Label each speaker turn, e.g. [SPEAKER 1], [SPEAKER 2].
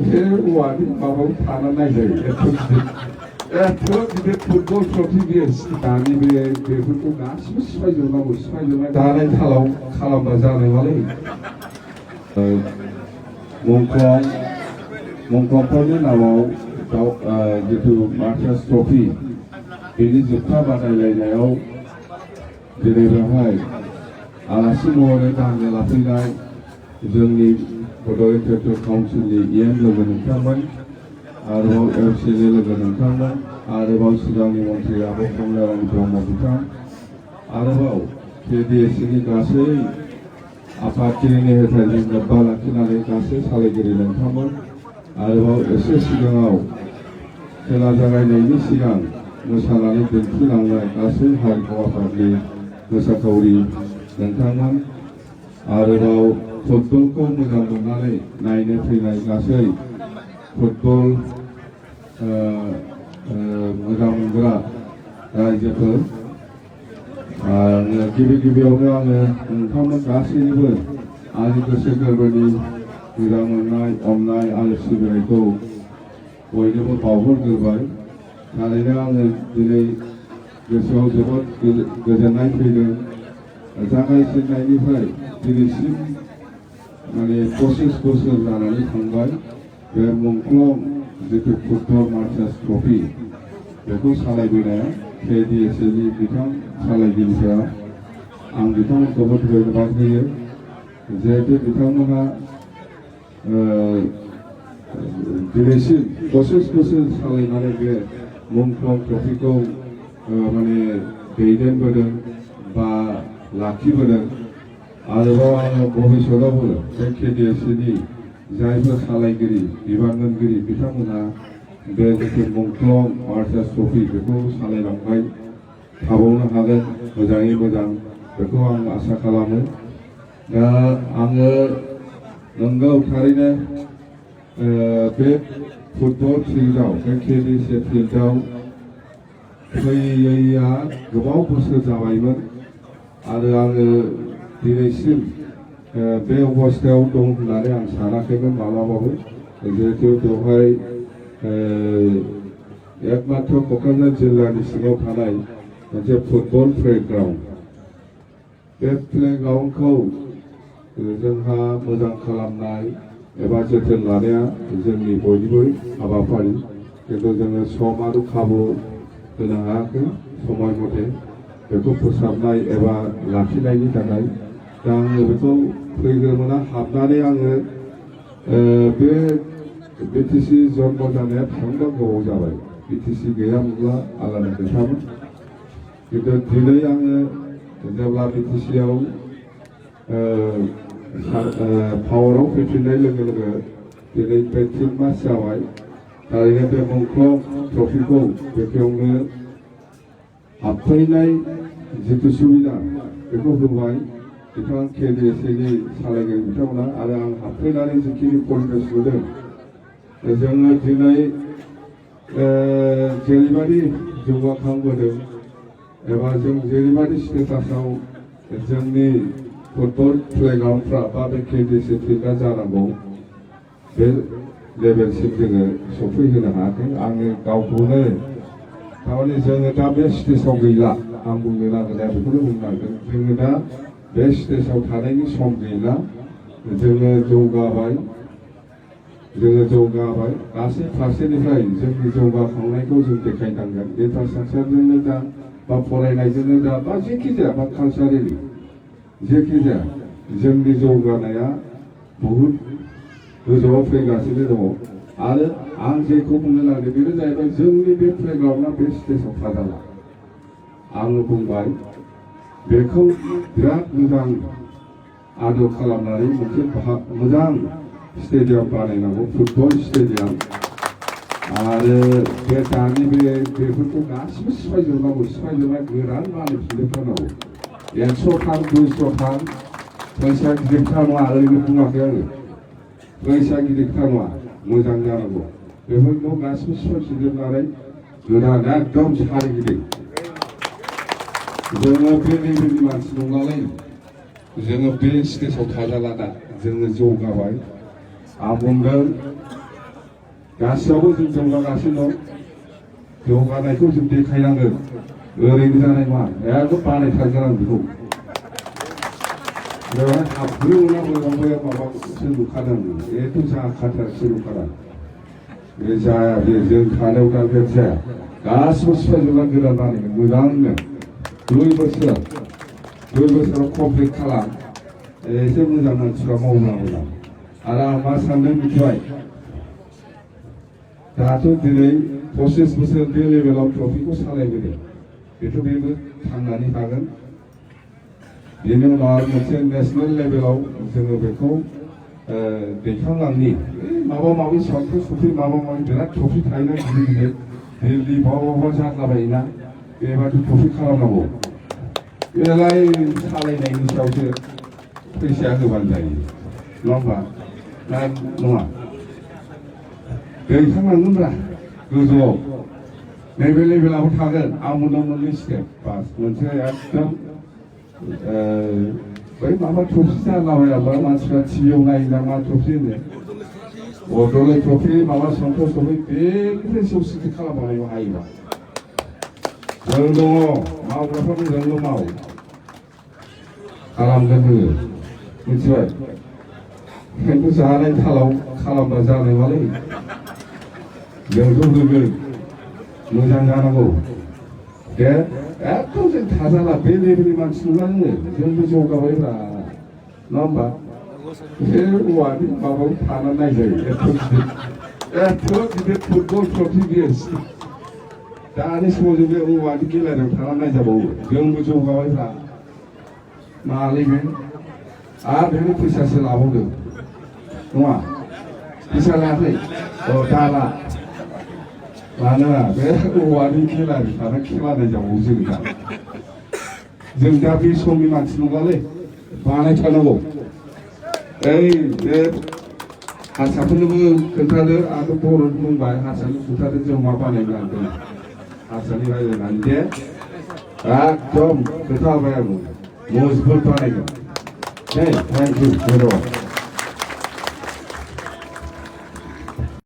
[SPEAKER 1] औवानि माबायाव थाना नायजायो एथ' गिदिर फुटबल ट्रफि बियो दानि बेफोरखौ गासिबो सिफायजोबनांगौ सिफायजोबनाय दानाय थालाव खालामबा जानाय नङालै मुंख्लंफोरनि नामाव जिथु मार्टार्स ट्रफि बेनि जोबथा बादायलायनायाव दिनै बेवहाय आलासि महरै बाहागो लाफैनाय जोंनि बड'लेण्ड टेरिट'रियेल काउन्सिलनि EM लोगो नोंथांमोन आरोबाव LCA लोगो नोंथांमोन आरोबाव सिगांनि मन्थ्रि आब' कमलारानी ब्रह्म बिथां आरोबाव KDSCनि गासै आफादगिरिनि हेफाजाबजों लोब्बा लाखिनानै गासै सालायगिरि नोंथांमोन आरोबाव एसे सिगाङाव खेला जागायनायनि सिगां मोसानानै दिन्थिलांनाय गासै हारिमु आफादनि मोसाखावरि नोंथांमोन आरोबाव फुटबलखौ मोजां मोननानै नायनो फैनाय गासै फुटबल मोजां मोनग्रा रायजोफोर गिबियावनो आङो नोंथांमोन गासैनिबो आंनि गोसो गोरबोनि मोजां मोननाय अननाय आरो सिबिनायखौ बयनोबो बावहरग्रोबाय थारैनो आङो दिनै गोसोआव जोबोद गोजोननाय फैदों जागायजेननायनिफ्राय दिनैसिम माने 25 बोसोर जानानै थांबाय बे मुंख्लं जिथु फुटबल मार्टार्स ट्रफि बेखौ सालायबोनाया KDSCनि बिथां सालायगिरिफोरा आं बिथांमोनखौबो धन्यबाद होयो जिहेतु बिथांमोनहा दिनैसिम 25 बोसोर सालायनानै बे मुंख्लं ट्रफिखौ माने दैदेनबोदों बा लाखिबोदों आरोबाव आङो भबिष्यतावबो बे KDSCनि जायफोर सालायगिरि बिबान मोनगिरि बिथांमोनहा बे जिथु मुंख्लं मार्टार्स ट्रफि बेखौ सालायलांबाय थाबावनो हागोन मोजाङै मोजां बेखौ आं आसा खालामो दा आङो नंगौ थारैनो बे फुटबल फिल्डआव बे KDSC फिल्डआव फैयैया गोबाव बोसोर जाबायमोन आरो आङो दिनैसिम बे अबस्थायाव दं होननानै आं सानाखैमोन माब्लाबाबो जिहेतु बेवहाय एकमात्र क'क्राझार जिल्लानि सिङाव थानाय मोनसे फुटबल प्लेग्राउन्ड बे प्लेग्राउन्डखौ जोंहा मोजां खालामनाय एबा जोथोन लानाया जोंनि बयनिबो हाबाफारि खिन्थु जोङो सम आरो खाबु होनो हायाखै समय मथे बेखौ फोसाबनाय एबा लाखिनायनि थाखाय दा आङो बेखौ फैग्रोमोना हाबनानै आङो बे BTC जन्म जानाया बेसेबांबा गोबाव जाबाय BTC गैयामोनब्ला आलादा खोथामोन खिन्थु दिनै आङो जेब्ला BTCआव पावाराव फैफिननाय लोगो लोगो दिनै बे 3 मास जाबाय थारैनो बे मुंख्लं ट्रफिखौ बेयावनो हाबफैनाय जितु सुबिदा बेखौ होबाय बिथां KDSCनि सालायगिरि बिथांमोना आरो आं हाबफैनानै जिखिनि परिबेस नुदों जोङो दिनै जेरैबायदि जौगाखांबोदों एबा जों जेरैबायदि स्टेटासाव जोंनि फुटबल प्लेग्राउन्डफ्रा बा बे KDSC फिल्डआ जानांगौ बे लेभेलसिम जोङो सफैहोनो हायाखै आङो गावखौनो थारमाने जोङो दा बे स्टेजाव गैला आं बुंनो नागिरनाया बेखौनो बुंनो नागिरदों जोङो दा बे स्टेजाव थानायनि सम गैला जोङो जौगाबाय गासै फारसेनिफ्राय जोंनि जौगाखांनायखौ जों देखायनांगोन इनफ्रास्ट्राक्चारजोंनो जा बा फरायनायजोंनो जा बा जेखि जाया बा कालचारेलि जेखि जाया जोंनि जौगानाया बहुद गोजौआव फैगासिनो दङ आरो आं जेखौ बुंनो नागिरदों बेनो जाहैबाय जोंनि बे प्लेग्राउन्डआ बे स्टेजाव थाजाला आङो बुंबाय बेखौ बिराद मोजां आदर खालामनानै मोनसे मोजां स्टेडियाम बानायनांगौ फुटबल स्टेडियाम आरो बे दानि बेफोरखौ गासिबो सिफायजोबनांगौ सिफायजोबनाय गोरान बानायफिनजोबथारनांगौ 100 थान 200 थान फैसा गिदिरथार नङा ओरैनो बुङाखै आङो फैसा गिदिरथार नङा मोजां जानांगौ बेफोरखौ गासिबो सिफायफिनजोबनानै गोदान एकदम सारिगिदिं जोङो बे लेभेलनि मानसि नंलालाय जोङो बे स्टेजाव थाजाला दा जोङो जौगाबाय आं बुंदों गासैयावबो जों जौगागासिनो दं जौगानायखौ जों देखायनांगोन ओरैनो जानाय नङा एकदम बानायथारगोन आं बेखौ बेवहाय हाबनो मोना माबासो नुखादों बेथ' जाखाथारसो नुखादों बे जाया बे जों थानायाव दा बे जाया गासिबो सिफायजोबना गोदान बानायगोन मोजांनो 2 बोसोराव कमप्लिट खालाम एसे मोजां मानसिफ्रा मावनांगौ आरो आं मा सानदों मिथिबाय दाथ' दिनै 25 बोसोर बे लेभेलाव ट्रफिखौ सालायबोदों बेथ' बेबो थांनानै थागोन बेनि उनाव आरो मोनसे नेसनेल लेभेलाव जोङो बेखौ दैखांलांनि माबा माबि सफ्रि माबा माबि बिराद ट्रफि थायोना गिदिर गिदिर दिल्ली बहाबा जाद्लाबायोना बेबादि ट्रफि खालामनांगौ बेलाय सालायनायनि सायावसो फैसाया होबानो जायो नङा होमबा ना नङा दैखांलांगोनब्रा गोजौआव नैबे लेभेलाव थागोन आं मोननै स्टेप बास मोनसे एकदम बै माबा ट्रफि जालाबायाबा मानसिफ्रा टिभियाव नायोना मा ट्रफि होनो अदले ट्रफि माबा संतोष ट्रफि बेनिफ्राय जौसिन खालामबानो हायोबा जों दङ मावग्राफ्राबो जोंल' माव खालामगोन जोङो मिथिबाय खिन्थु जानाय थालाव खालामबा जानाय नङालै जोंथ' होगोन मोजां जानांगौ दे एकदम जों थाजाला बे लेभेलनि मानसि नङा जोंबो जौगाबायब्रा नङा होमबा बे औवानि माबायाव थानानै नायजायो एथ' गिदिर फुटबल ट्रफि बियो दानि समाव जों बे औवानि गेलारियाव थानानै नायजाबावो जोंबो जौगाबायब्रा मालै बे आरो बेनो फैसासो लाबावदों नङा फैसा लायाखै दाला मानोना बे औवानि गेलारि थाना खेला नायजाबावो जों दा बे समनि मानसि नङालै बानायथारनांगौ ओइ बे हारसाफोरनोबो खोन्थादो आंथ' बर' बुंबाय हारसानो खोन्थादो जों मा बानायनो लांदों हारसानि रायज्लायनानै दे एकदम खोथा होबाय आं मजबुत बानायगोन थेंक इउ धन्यबाद